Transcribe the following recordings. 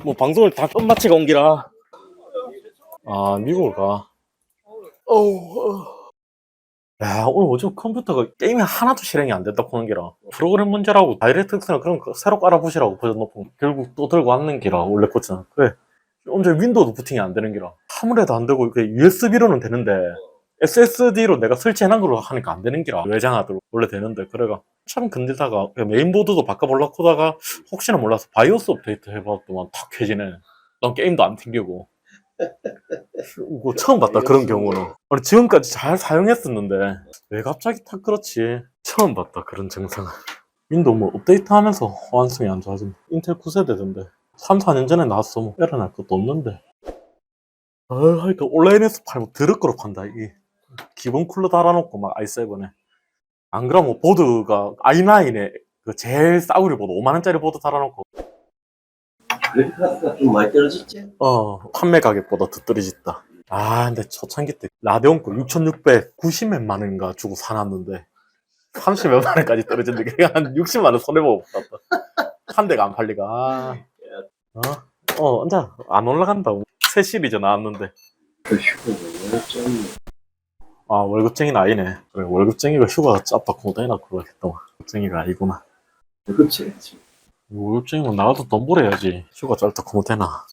뭐 방송을 다 끝마치고 온 기라. 아, 미국을 가. 어우. 야, 오늘 오죽 컴퓨터가 게임이 하나도 실행이 안 됐다 보는 기라. 프로그램 문제라고 다이렉트엑스나 그런 거 새로 깔아보시라고 버전 높은 거. 결국 또 들고 왔는 기라, 원래 코치는. 그래. 언제 윈도우도 부팅이 안 되는 기라. 아무래도 안 되고, USB로는 되는데, SSD로 내가 설치해놓은 걸로 하니까 안 되는 기라. 외장하드로. 원래 되는데. 그래가 참 건들다가, 메인보드도 바꿔보려고 하다가, 혹시나 몰라서 바이오스 업데이트 해봤더만 탁 켜지네. 난 게임도 안 튕기고. 이거 처음 봤다, 그런 경우는. 아니, 지금까지 잘 사용했었는데, 왜 갑자기 탁 그렇지? 처음 봤다, 그런 증상을. 윈도우 뭐 업데이트 하면서 호환성이 안 좋아진다. 인텔 9세대던데. 3, 4년 전에 나왔어. 뭐, 에러 날 것도 없는데. 하여튼 온라인에서 팔고 드럽고로 판다, 이게. 기본 쿨러 달아놓고 막 i7에. 안 그러면 보드가 i9에 그 제일 싸구려 보드, 5만원짜리 보드 달아놓고. 그래픽카드가 좀 많이 떨어졌지? 판매 가격보다 더 떨어졌다. 아, 근데 초창기 때 라데온 거 6,690몇만 원인가 주고 사놨는데 30몇만 원까지 떨어졌는데 그냥 한 60만 원 손해보고 샀다. 한 대가 안 팔리가. 혼자 안 올라간다. 새 시리즈 나왔는데. 그 휴가 좀 월급쟁이는 아니네. 그래, 월급쟁이가 휴가가 짧다 고대나 그러겠더만. 월급쟁이가 아니구나. 그치? 월급쟁이면 나가도 돈 벌어야지. 휴가 짧다 고대나.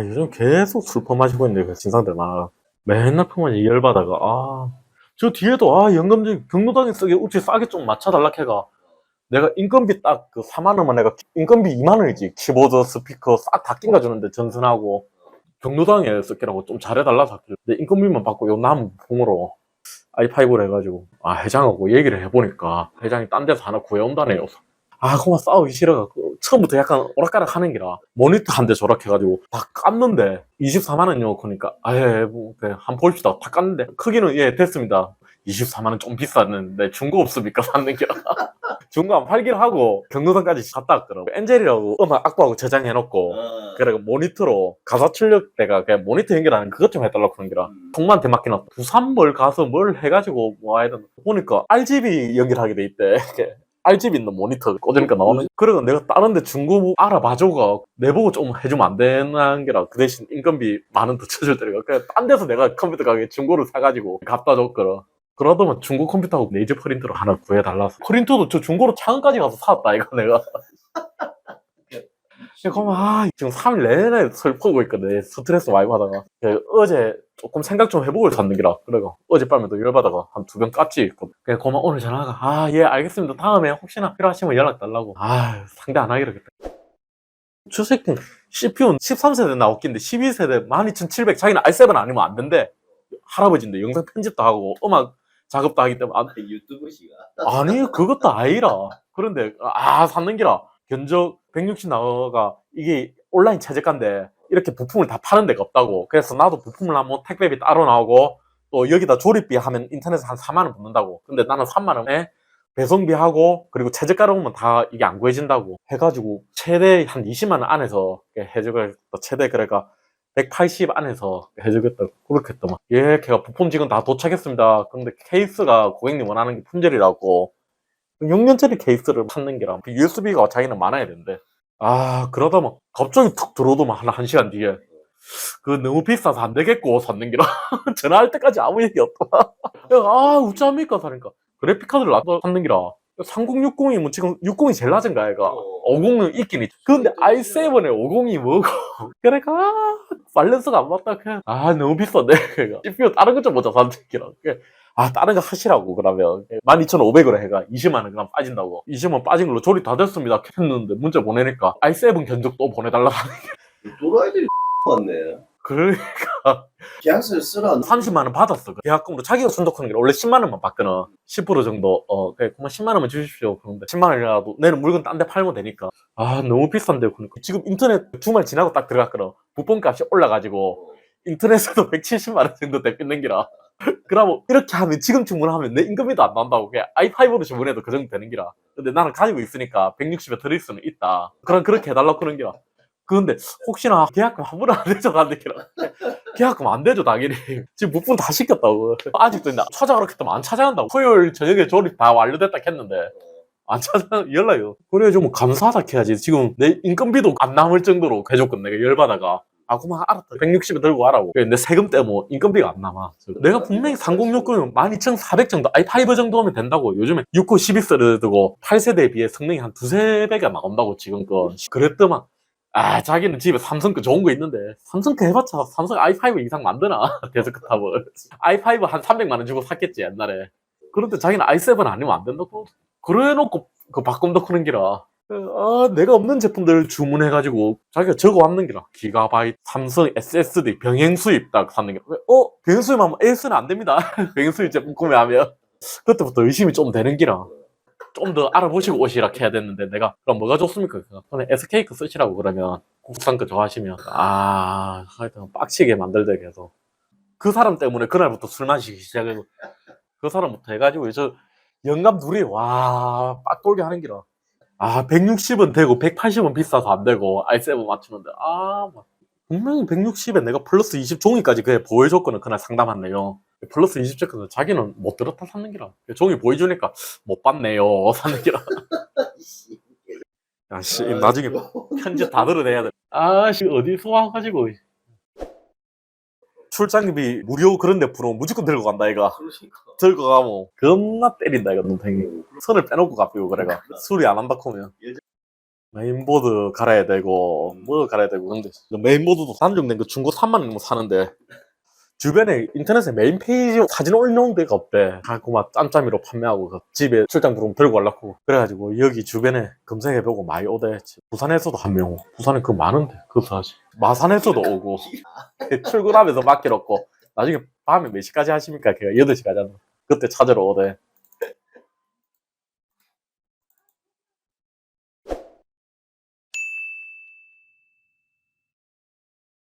요즘 계속 술 퍼마시고 있는데, 그 진상들 많아. 맨날 퍼마시 열받아가, 저 뒤에도, 연금제 경로당에 쓰게, 우치 싸게 좀 맞춰달라 해가. 내가 인건비 딱 그 4만원만 내가, 인건비 2만원이지. 키보드, 스피커 싹 다 낀가주는데, 전선하고. 경로당에 쓰기라고 좀 잘해달라 하길래. 내 인건비만 받고 요 남은 봉으로 i5를 해가지고, 회장하고 얘기를 해보니까, 회장이 딴 데서 하나 구해온다네요. 그만 싸우기 싫어가지고 처음부터 약간 오락가락 하는 기라 모니터 한 대 조락해가지고 다 깠는데 24만원이요. 그러니까 뭐 한번 봅시다. 다 깠는데 크기는 됐습니다. 24만원 좀 비쌌는데 중고 없습니까? 샀는 기라. 중고 안 팔기로 하고 경로당까지 갔다 왔더라고. 엔젤이라고 음악 악보하고 저장해놓고 그래 모니터로 가사 출력대가 그냥 모니터 연결하는 그것 좀 해달라고 그런 기라. 통만 대맡겨놨다. 부산 뭘 가서 뭘 해가지고 뭐 해야 되나 보니까 RGB 연결하게 돼 있대. RGB 있는 모니터 꽂으니까 나오는. 그래서 내가 다른 데 중고 알아봐줘가 내보고 좀 해주면 안 되는 게라. 그 대신 인건비 만원 더 쳐줄 때가 그냥 딴 데서 내가 컴퓨터 가게 중고를 사가지고 갖다 줬거라. 그러더만 중고 컴퓨터하고 레이저 프린터를 하나 구해달라서 프린터도 저 중고로 창원까지 가서 사왔다 이거 내가. 그러면 지금 3일 내내 슬프고 있거든. 스트레스 많이 받아가. 어제 조금 생각 좀 해보고 샀는 기라. 그래가 어젯밤에도 열받아가 한 2병 깠지. 그래 그만 오늘 전화가 예 알겠습니다. 다음에 혹시나 필요하시면 연락 달라고. 상대 안 하기로 했다. 주색은 CPU는 13세대 나왔긴데 12세대 12700 자기는 i7 아니면 안 된대. 할아버지인데 영상 편집도 하고 음악 작업도 하기 때문에 유튜브시가 아니 그것도 아니라. 그런데 샀는 기라. 견적 160 나와가 이게 온라인 최저가인데 이렇게 부품을 다 파는 데가 없다고. 그래서 나도 부품을 하면 택배비 따로 나오고 또 여기다 조립비 하면 인터넷에 한 4만원 붙는다고. 근데 나는 3만원에 배송비 하고 그리고 최저가로 오면 다 이게 안 구해진다고 해가지고 최대 한 20만원 안에서 해주겠다. 최대 그러니까 180 안에서 해주겠다. 그렇게 했더만 걔가 부품 지금 다 도착했습니다. 근데 케이스가 고객님 원하는 게 품절이라고 6년짜리 케이스를 찾는 게라. USB가 자기는 많아야 된대. 그러다 막 갑자기 툭 들어오더만 한 1시간 뒤에 그거 너무 비싸서 안 되겠고 샀는 게라. 전화할 때까지 아무 얘기 없더만. 어쩌합니까 사니까 그래픽카드를 샀는 게라. 3060이면 지금 60이 제일 낮은가 얘가. 50은 있긴 있지. 근데 i7에 50이 뭐고. 그러니까 밸런스가 안 맞다. 그냥 너무 비싼데. 그러니까 CPU 다른 거 좀 보자 샀는 게라. 다른 거 하시라고, 그러면. 12,500으로 해가 20만원 그냥 빠진다고. 20만 빠진 걸로 조립 다 됐습니다. 했는데 문자 보내니까 i7 견적 또 보내달라고 하는 게. 또라이들이 많네. 그러니까. 계약서를 쓰라. 30만원 받았어. 계약금으로 자기가 순독하는 게 원래 10만원만 받거든. 10% 정도. 그래, 그만 10만원만 주십시오. 그런데 10만원이라도 내는 물건 딴 데 팔면 되니까. 너무 비싼데. 그러니까. 지금 인터넷 주말 지나고 딱 들어갔거든. 부품값이 올라가지고 인터넷에도 170만원 정도 대빚는 기라. 그러면 이렇게 하면 지금 주문하면 내 인건비도 안 나온다고. 그냥 i5로 주문해도 그 정도 되는 기라. 근데 나는 가지고 있으니까 160에 들을 수는 있다. 그렇게 해달라고 그런 기라. 그런데 혹시나 계약금 환불 안 되죠? 안되 기라. 계약금 안 되죠 당연히. 지금 부품 다 시켰다고. 아직도 찾아가라 했더니 안 찾아간다고. 토요일 저녁에 조립 다 완료됐다 했는데 안 찾아 연락요. 그래 좀 감사하다 해야지. 지금 내 인건비도 안 남을 정도로 해줬거든. 내가 열받아가. 아, 그만 알았다. 160에 들고 가라고. 내 세금 때문에 인건비가 안 남아. 내가 분명히 3060은 12400 정도, i5 정도 하면 된다고. 요즘에 6코 12세대고 8세대에 비해 성능이 한 두세 배가 나온다고, 지금 거. 그랬더만, 아, 자기는 집에 삼성 거 좋은 거 있는데, 삼성 거 해봤자 삼성 i5 이상 만드나? 데스크탑을. i5 한 300만 원 주고 샀겠지, 옛날에. 그런데 자기는 i7 아니면 안 된다고. 그래 놓고 그 바꾼다 그런 기라. 아, 내가 없는 제품들 주문해가지고 자기가 적어왔는 기라. 기가바이트, 삼성 SSD 병행 수입 딱 샀는 게. 병행 수입하면 AS는 안 됩니다. 병행 수입 제품 구매하면. 그때부터 의심이 좀 되는 기라. 좀 더 알아보시고 오시라 해야 됐는데 내가 그럼 뭐가 좋습니까? 그냥 SK 거 쓰시라고 그러면 국산 거 좋아하시면 하여튼 빡치게 만들대 계속. 그 사람 때문에 그날부터 술 마시기 시작해서 그 사람부터 해가지고 저 영감 둘이 와 빡돌게 하는 기라. 160은 되고 180은 비싸서 안 되고 i7 맞추는데 막 분명히 160에 내가 플러스 20 종이까지 그게 보여줬거든. 그날 상담한 내용. 플러스 20 체크는 자기는 못 들었다 샀는 기라. 종이 보여주니까 못 봤네요 샀는 기라. 야씨 나중에 편지 다 들어내야 돼. 아씨 어디서 와가지고 출장비 무료 그런 데 부르면 무조건 들고 간다 이가. 그러니까. 들고 가면 겁나 때린다 이거 눈탱이. 선을 빼놓고 갚이고 그래가. 수리 안 한다 하면 메인보드 갈아야 되고 뭐 갈아야 되고. 근데 메인보드도 단종된 거 중고 3만 원 사는데 주변에 인터넷에 메인 페이지 사진 올려놓은 데가 없대. 갖고 막 짬짬이로 판매하고 그 집에 출장 부르면 들고 가려고. 그래가지고 여기 주변에 검색해보고 많이 오대. 부산에서도 한 명 오고. 부산에 그거 많은데 그거 사실. 마산에서도 오고. 출근하면서 맡겨놓고 나중에 밤에 몇 시까지 하십니까? 걔가 8시까지 하는. 그때 찾으러 오대.